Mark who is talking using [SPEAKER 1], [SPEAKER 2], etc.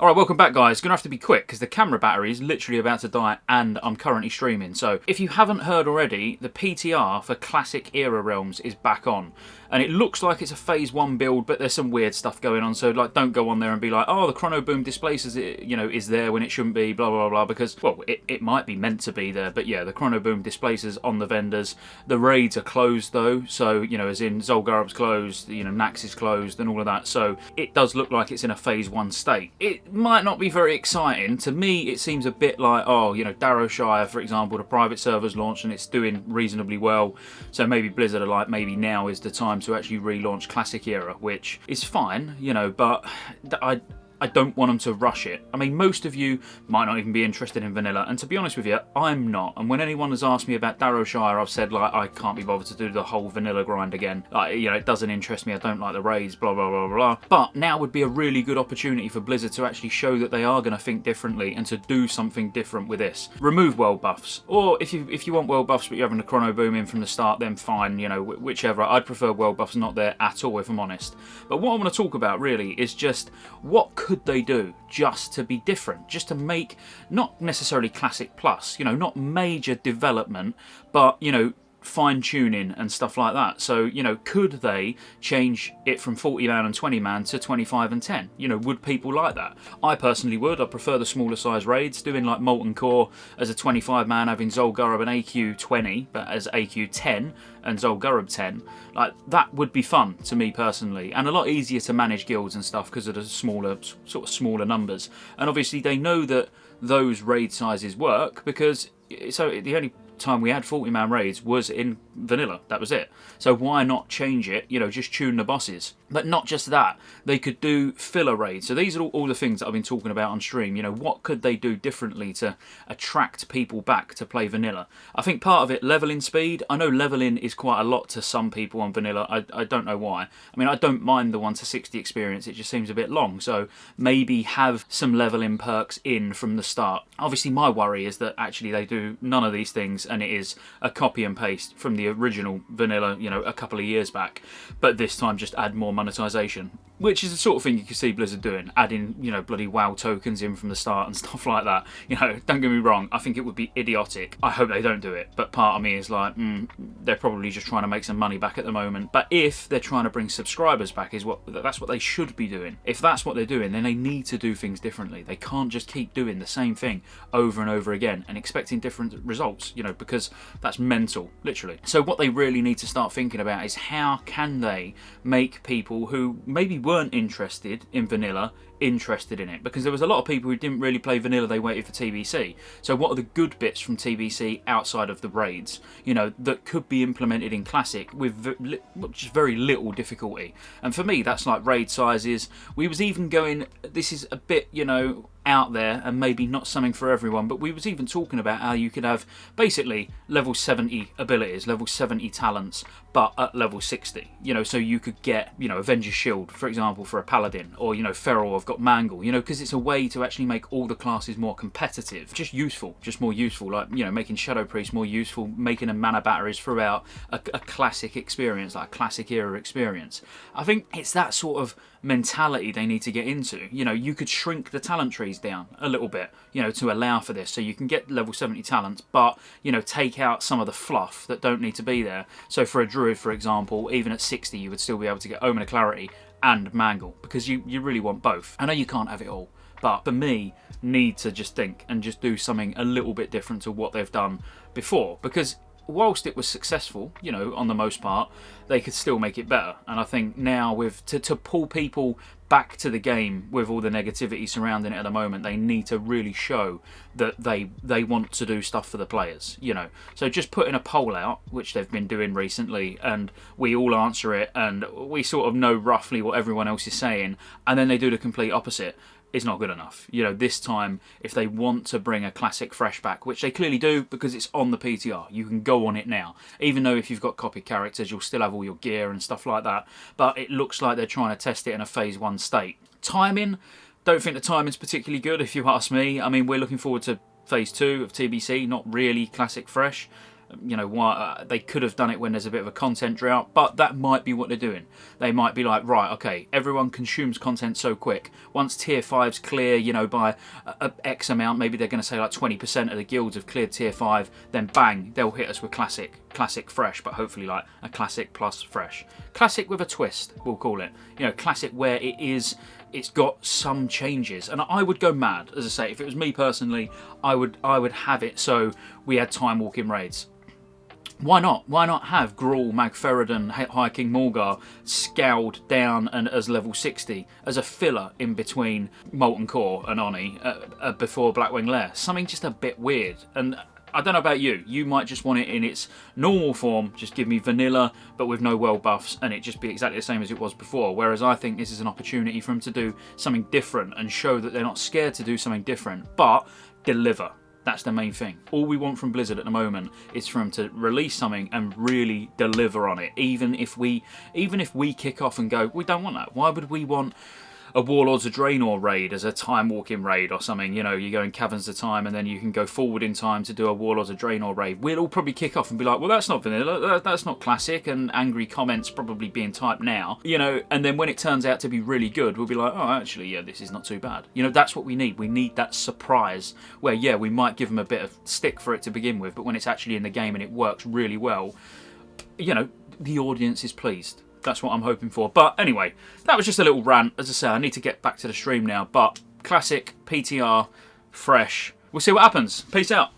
[SPEAKER 1] Alright, welcome back guys. Gonna have to be quick because the camera battery is literally about to die and I'm currently streaming. So if you haven't heard already, the PTR for Classic Era realms is back on. And it looks like it's a phase 1 build, but there's some weird stuff going on. So like, don't go on there and be like, oh, the chrono boom displaces it, is there when it shouldn't be, blah blah blah, because well, it might be meant to be there, but yeah, the chrono boom displaces on the vendors. The raids are closed though, so as in Zul'Gurub's closed, Nax is closed and all of that. So it does look like it's in a phase 1 state. It might not be very exciting. To me, it seems a bit like, Scottejaye, for example, the private server's launched and it's doing reasonably well. So maybe Blizzard are like, maybe now is the time to actually relaunch Classic Era, which is fine, but I don't want them to rush it. I mean, most of you might not even be interested in vanilla, and to be honest with you, I'm not. And when anyone has asked me about Scottejaye, I've said, like, I can't be bothered to do the whole vanilla grind again. Like, it doesn't interest me, I don't like the raids, blah, blah, blah, blah. But now would be a really good opportunity for Blizzard to actually show that they are going to think differently and to do something different with this. Remove world buffs. Or if you want world buffs but you're having the chrono boom in from the start, then fine, whichever. I'd prefer world buffs not there at all, if I'm honest. But what I want to talk about, really, is just what could they do just to be different, just to make not necessarily Classic Plus, not major development, but fine tuning and stuff like that. So could they change it from 40 man and 20 man to 25 and 10? Would people like that? I personally would. I prefer the smaller size raids, doing like Molten Core as a 25 man, having Zul'Gurub and AQ 20 but as AQ 10 and Zul'Gurub 10. Like, that would be fun to me personally, and a lot easier to manage guilds and stuff because of the smaller numbers. And obviously they know that those raid sizes work because the only time we had 40-man raids was in vanilla. That was it. So why not change it? Just tune the bosses. But not just that, they could do filler raids. So these are all the things that I've been talking about on stream. What could they do differently to attract people back to play vanilla? I think part of it, leveling speed. I know leveling is quite a lot to some people on vanilla. I don't know why. I mean, I don't mind the 1 to 60 experience. It just seems a bit long. So maybe have some leveling perks in from the start. Obviously, my worry is that actually they do none of these things and it is a copy and paste from the original vanilla, a couple of years back. But this time just add more monetization, which is the sort of thing you can see Blizzard doing, adding, bloody WoW tokens in from the start and stuff like that. Don't get me wrong, I think it would be idiotic. I hope they don't do it, but part of me is like, they're probably just trying to make some money back at the moment. But if they're trying to bring subscribers back, that's what they should be doing. If that's what they're doing, then they need to do things differently. They can't just keep doing the same thing over and over again and expecting different results, because that's mental, literally. So what they really need to start thinking about is how can they make people who maybe weren't interested in vanilla interested in it, because there was a lot of people who didn't really play vanilla, they waited for TBC. So what are the good bits from TBC outside of the raids, that could be implemented in Classic with just very little difficulty? And for me, that's like raid sizes. We was even going, this is a bit, out there and maybe not something for everyone, but we was even talking about how you could have basically level 70 abilities, level 70 talents, but at level 60, so you could get, Avengers Shield, for example, for a Paladin, or, Feral have got Mangle, because it's a way to actually make all the classes more competitive, just more useful, like, making Shadow Priest more useful, making them mana batteries throughout a classic experience, like a Classic Era experience. I think it's that sort of mentality they need to get into. You could shrink the talent trees down a little bit, to allow for this, so you can get level 70 talents, but, take out some of the fluff that don't need to be there. So for a Druid, for example, even at 60, you would still be able to get Omen of Clarity and Mangle, because you really want both. I know you can't have it all, but for me, need to just think and just do something a little bit different to what they've done before, because whilst it was successful, on the most part, they could still make it better. And I think now to pull people back to the game with all the negativity surrounding it at the moment, they need to really show that they want to do stuff for the players, So just putting a poll out, which they've been doing recently, and we all answer it and we sort of know roughly what everyone else is saying, and then they do the complete opposite, is not good enough. This time, if they want to bring a Classic fresh back, which they clearly do because it's on the PTR, you can go on it now. Even though if you've got copied characters, you'll still have all your gear and stuff like that. But it looks like they're trying to test it in a phase 1 state. Timing, don't think the timing's particularly good if you ask me. I mean, we're looking forward to phase 2 of TBC, not really Classic fresh. You know, why they could have done it when there's a bit of a content drought, but that might be what they're doing. They might be like, right, okay, everyone consumes content so quick. Once tier 5's clear, you know, by a X amount, maybe they're going to say like 20% of the guilds have cleared tier 5, then bang, they'll hit us with classic fresh, but hopefully like a classic plus fresh. Classic with a twist, we'll call it. You know, classic where it's got some changes, and I would go mad. As I say, if it was me personally, I would have it so we had time walking raids. Why not? Why not have Gruul, Magferrodon, High King Morgar scaled down and as level 60 as a filler in between Molten Core and Oni before Blackwing Lair? Something just a bit weird. And I don't know about you. You might just want it in its normal form. Just give me vanilla, but with no world buffs, and it just be exactly the same as it was before. Whereas I think this is an opportunity for them to do something different and show that they're not scared to do something different, but deliver. That's the main thing. All we want from Blizzard at the moment is for them to release something and really deliver on it. Even if we kick off and go, we don't want that. Why would we want a Warlords of Draenor raid as a time walking raid or something? You know, you go in Caverns of Time and then you can go forward in time to do a Warlords of Draenor raid. We'll all probably kick off and be like, well, that's not vanilla, that's not classic, and angry comments probably being typed now, you know, and then when it turns out to be really good, we'll be like, oh, actually, yeah, this is not too bad. You know, that's what we need. We need that surprise where, yeah, we might give them a bit of stick for it to begin with, but when it's actually in the game and it works really well, you know, the audience is pleased. That's what I'm hoping for. But anyway, that was just a little rant. As I say, I need to get back to the stream now. But classic, PTR, fresh. We'll see what happens. Peace out.